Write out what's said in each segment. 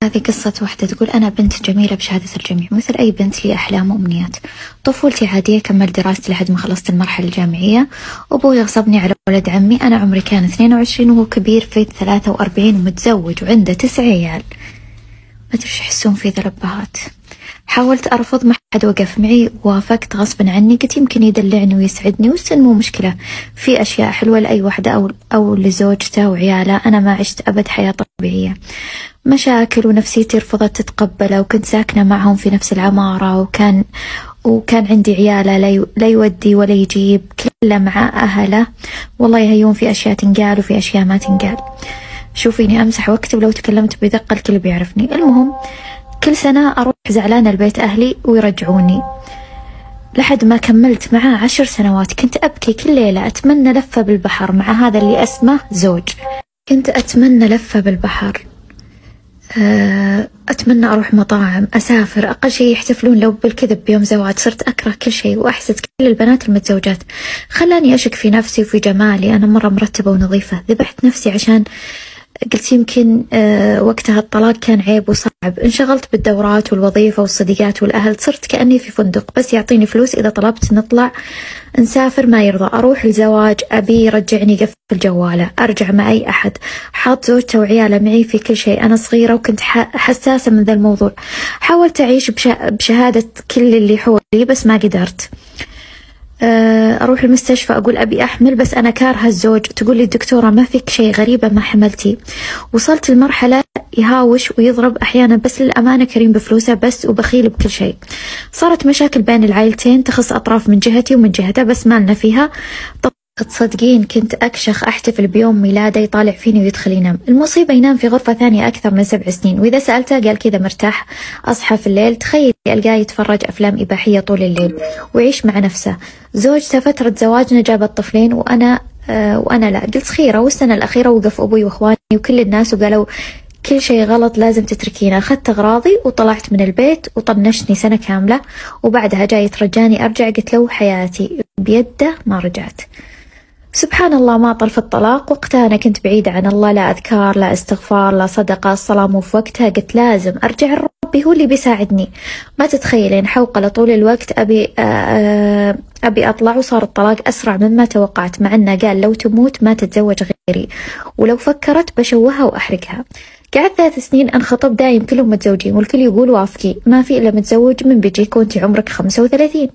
هذه قصة واحدة تقول: أنا بنت جميلة بشهادة الجميع، مثل أي بنت لي أحلام وأمنيات. طفولتي عادية، كملت دراستي لحد ما خلصت المرحلة الجامعية. أبوي غصبني على ولد عمي. أنا عمري كان 22 وهو كبير في 43 ومتزوج وعنده 9 عيال. ما أدري إيش يحسون في ذا الأبهات. حاولت أرفض، ما حد وقف معي، وافقت غصبا عني. قلت يمكن يدلعني ويسعدني والسن مو مشكلة، في أشياء حلوة لأي واحدة أو لزوجته وعياله. أنا ما عشت أبد حياة طبيعية، مشاكل ونفسيتي رفضت تتقبله، وكنت ساكنة معهم في نفس العمارة، وكان عندي عياله لا يودي ولا يجيب، كله مع أهله. والله يهيون في أشياء تنقال وفي أشياء ما تنقال. شوفيني أمسح واكتب، لو تكلمت بدقة الكل بيعرفني. المهم كل سنة أروح زعلانة لبيت أهلي ويرجعوني، لحد ما كملت معاه 10 سنوات. كنت أبكي كل ليلة، أتمنى لفة بالبحر مع هذا اللي اسمه زوج. كنت أتمنى لفة بالبحر، أتمنى أروح مطاعم، أسافر، أقل شيء يحتفلون لو بالكذب بيوم زواج. صرت أكره كل شيء وأحسد كل البنات المتزوجات، خلاني أشك في نفسي وفي جمالي. أنا مرة مرتبة ونظيفة، ذبحت نفسي عشان قلت يمكن وقتها الطلاق كان عيب وصعب. انشغلت بالدورات والوظيفة والصديقات والأهل، صرت كأني في فندق بس يعطيني فلوس. إذا طلبت نطلع نسافر ما يرضى. أروح الزواج أبي يرجعني يقفل جواله، أرجع مع أي أحد، حاط زوجته وعياله معي في كل شيء. أنا صغيرة وكنت حساسة من ذا الموضوع. حاولت أعيش بشهادة كل اللي حولي بس ما قدرت. أروح المستشفى أقول أبي أحمل بس أنا كارهة الزوج، تقول لي الدكتورة ما فيك شيء، غريبة ما حملتي. وصلت لمرحلة يهاوش ويضرب أحيانا، بس للأمانة كريم بفلوسه بس وبخيل بكل شيء. صارت مشاكل بين العائلتين تخص أطراف من جهتي ومن جهته، بس ما لنا فيها. تصدقين كنت أكشخ أحتفل بيوم ميلاده، يطالع فيني ويدخل ينام. المصيبة ينام في غرفة ثانية أكثر من 7 سنين، وإذا سألته قال كذا مرتاح. أصحى في الليل تخيل ألقاه يتفرج أفلام إباحية طول الليل ويعيش مع نفسه. زوجته فترة زواجنا جابت طفلين وأنا لا. قلت خيرة. والسنة الأخيرة وقف أبوي وإخواني وكل الناس وقالوا كل شيء غلط، لازم تتركينا. أخذت أغراضي وطلعت من البيت، وطنشني سنة كاملة، وبعدها جاي يترجاني أرجع. قلت له حياتي بيده، ما رجعت. سبحان الله ما طل في الطلاق. وقتها أنا كنت بعيدة عن الله، لا أذكار لا استغفار لا صدقة، الصلاة مو في وقتها. قلت لازم أرجع لربي، هو اللي بيساعدني. ما تتخيلين حوقلة طول الوقت أبي أطلع، وصار الطلاق أسرع مما توقعت، مع أنه قال لو تموت ما تتزوج غيري، ولو فكرت بشوهها وأحرقها. قعدت 3 سنين أنخطب، دايم كلهم متزوجين والكل يقول وافقي، ما في إلا متزوج من بيجيك وانتي عمرك 35.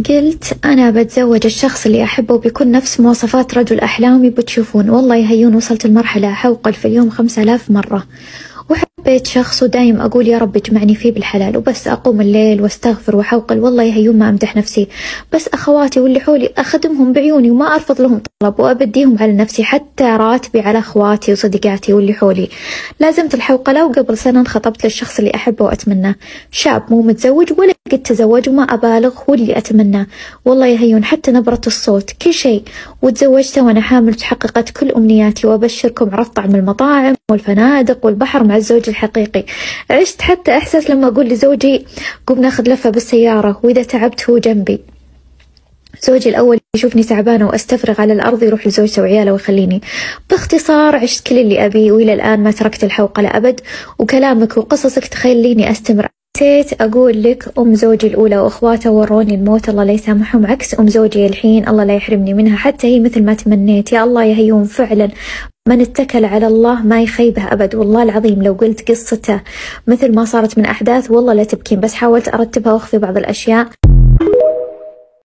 قلت أنا بتزوج الشخص اللي أحبه وبيكون نفس مواصفات رجل أحلامي. بتشوفون والله يهيون وصلت لمرحلة أحوقل في اليوم 5000 مرة. وحبيت شخص ودايم أقول يا رب اجمعني فيه بالحلال، وبس أقوم الليل واستغفر وحوقل. والله يهيون ما أمدح نفسي، بس أخواتي واللي حولي أخدمهم بعيوني وما أرفض لهم طلب، وأبديهم على نفسي حتى راتبي على أخواتي وصديقاتي واللي حولي. لازمت الحوقلة، وقبل سنة انخطبت للشخص اللي أحبه وأتمناه، شاب مو متزوج ولا قد تزوج، وما أبالغ هو اللي أتمناه. والله يهيون حتى نبرة الصوت كل شيء. وتزوجته وأنا حامل، تحققت كل أمنياتي، وأبشركم عرفت طعم المطاعم والفنادق والبحر مع الزوج الحقيقي. عشت حتى إحساس لما أقول لزوجي قوم ناخذ لفة بالسيارة، وإذا تعبت هو جنبي. زوجي الأول يشوفني تعبانة وأستفرغ على الأرض، يروح لزوجته وعياله ويخليني. باختصار عشت كل اللي أبيه، وإلى الآن ما تركت الحوقلة أبد. وكلامك وقصصك تخليني أستمر. نسيت أقول لك أم زوجي الأولى وأخواته وروني الموت، الله لا يسامحهم، عكس أم زوجي الحين الله لا يحرمني منها، حتى هي مثل ما تمنيت. يا الله يهيون فعلا من اتكل على الله ما يخيبه أبد. والله العظيم لو قلت قصته مثل ما صارت من أحداث والله لا تبكين، بس حاولت أرتبها وأخفي بعض الأشياء.